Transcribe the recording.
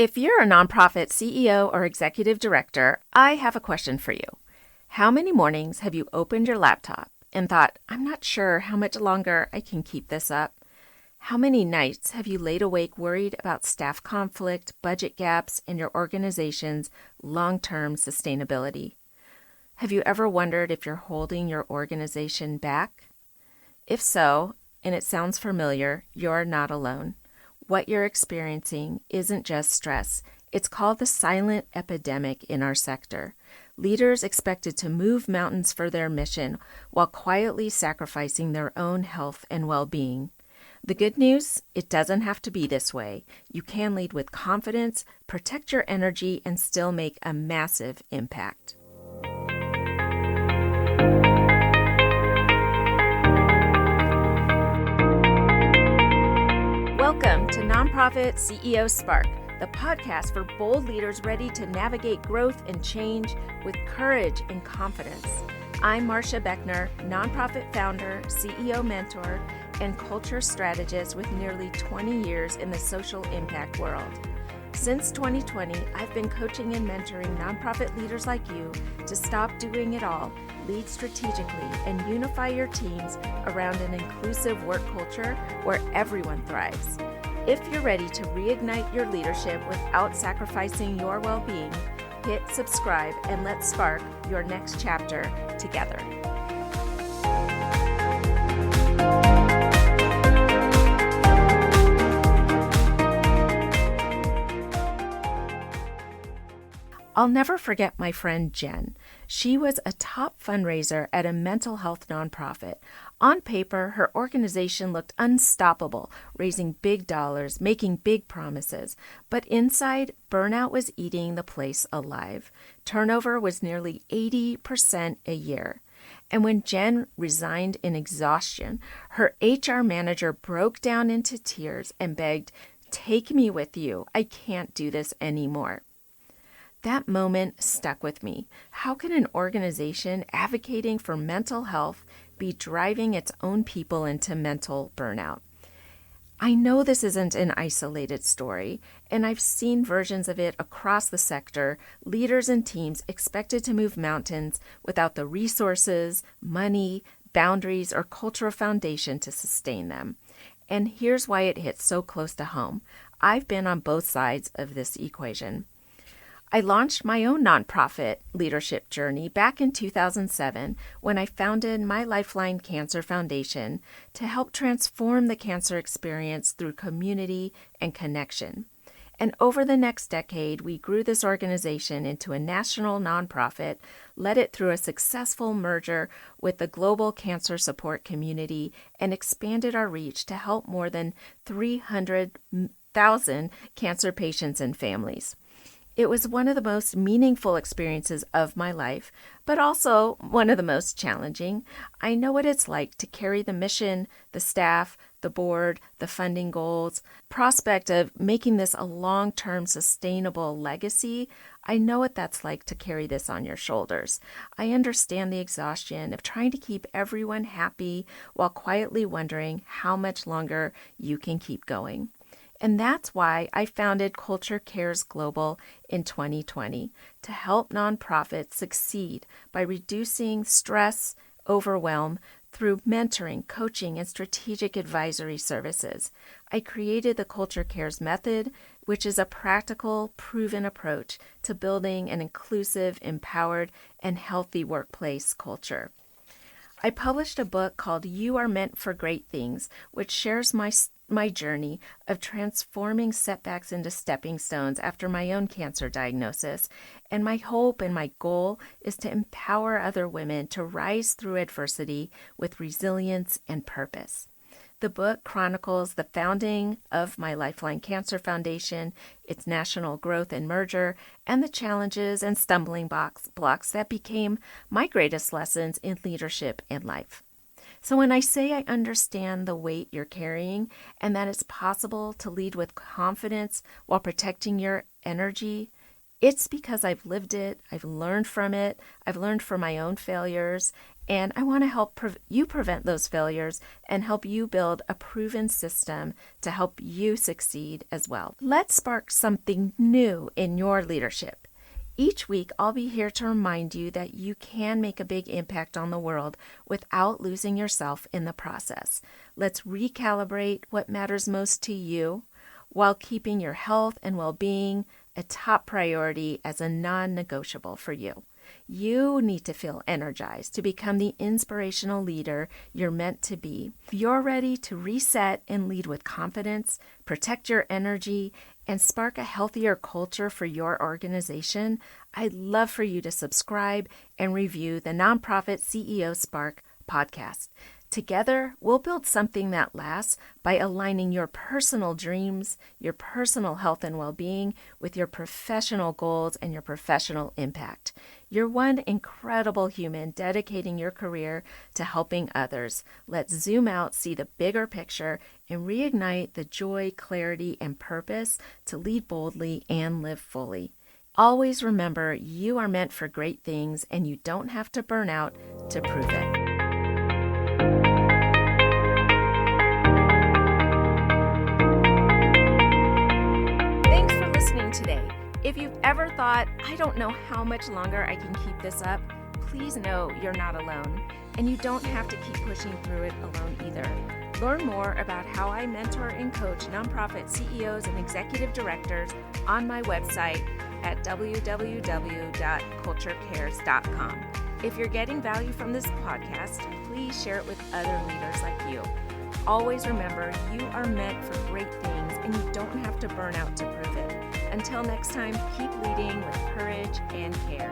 If you're a nonprofit CEO or executive director, I have a question for you. How many mornings have you opened your laptop and thought, I'm not sure how much longer I can keep this up? How many nights have you laid awake worried about staff conflict, budget gaps, and your organization's long-term sustainability? Have you ever wondered if you're holding your organization back? If so, and it sounds familiar, you're not alone. What you're experiencing isn't just stress. It's called the silent epidemic in our sector. Leaders expected to move mountains for their mission while quietly sacrificing their own health and well-being. The good news, it doesn't have to be this way. You can lead with confidence, protect your energy, and still make a massive impact. Welcome to Nonprofit CEO Spark, the podcast for bold leaders ready to navigate growth and change with courage and confidence. I'm Marcia Beckner, nonprofit founder, CEO mentor, and culture strategist with nearly 20 years in the social impact world. Since 2020, I've been coaching and mentoring nonprofit leaders like you to stop doing it all, lead strategically, and unify your teams around an inclusive work culture where everyone thrives. If you're ready to reignite your leadership without sacrificing your well-being, hit subscribe and let's spark your next chapter together. I'll never forget my friend Jen. She was a top fundraiser at a mental health nonprofit. On paper, her organization looked unstoppable, raising big dollars, making big promises. But inside, burnout was eating the place alive. Turnover was nearly 80% a year. And when Jen resigned in exhaustion, her HR manager broke down into tears and begged, "Take me with you. I can't do this anymore." That moment stuck with me. How can an organization advocating for mental health be driving its own people into mental burnout? I know this isn't an isolated story, and I've seen versions of it across the sector, leaders and teams expected to move mountains without the resources, money, boundaries, or cultural foundation to sustain them. And here's why it hits so close to home. I've been on both sides of this equation. I launched my own nonprofit leadership journey back in 2007 when I founded MyLifeLine Cancer Foundation to help transform the cancer experience through community and connection. And over the next decade, we grew this organization into a national nonprofit, led it through a successful merger with the global cancer support community, and expanded our reach to help more than 300,000 cancer patients and families. It was one of the most meaningful experiences of my life, but also one of the most challenging. I know what it's like to carry the mission, the staff, the board, the funding goals, prospect of making this a long-term sustainable legacy. I know what that's like to carry this on your shoulders. I understand the exhaustion of trying to keep everyone happy while quietly wondering how much longer you can keep going. And that's why I founded Culture Cares Global in 2020 to help nonprofits succeed by reducing stress, overwhelm through mentoring, coaching, and strategic advisory services. I created the Culture Cares method, which is a practical, proven approach to building an inclusive, empowered, and healthy workplace culture. I published a book called You Are Meant for Great Things, which shares my journey of transforming setbacks into stepping stones after my own cancer diagnosis. And my hope and my goal is to empower other women to rise through adversity with resilience and purpose. The book chronicles the founding of MyLifeLine Cancer Foundation, its national growth and merger, and the challenges and stumbling blocks that became my greatest lessons in leadership and life. So when I say I understand the weight you're carrying and that it's possible to lead with confidence while protecting your energy, It's because I've lived it, I've learned from it, I've learned from my own failures, and I want to help you prevent those failures and help you build a proven system to help you succeed as well. Let's spark something new in your leadership. Each week, I'll be here to remind you that you can make a big impact on the world without losing yourself in the process. Let's recalibrate what matters most to you while keeping your health and well-being a top priority as a non-negotiable for you. You need to feel energized to become the inspirational leader you're meant to be. If you're ready to reset and lead with confidence, protect your energy, and spark a healthier culture for your organization, I'd love for you to subscribe and review the Nonprofit CEO Spark podcast. Together, we'll build something that lasts by aligning your personal dreams, your personal health and well-being with your professional goals and your professional impact. You're one incredible human dedicating your career to helping others. Let's zoom out, see the bigger picture, and reignite the joy, clarity, and purpose to lead boldly and live fully. Always remember, you are meant for great things, and you don't have to burn out to prove it. Today. If you've ever thought, I don't know how much longer I can keep this up, please know you're not alone, and you don't have to keep pushing through it alone either. Learn more about how I mentor and coach nonprofit CEOs and executive directors on my website at www.culturecares.com. If you're getting value from this podcast, please share it with other leaders like you. Always remember, you are meant for great things, and you don't have to burn out to prove it. Until next time, keep leading with courage and care.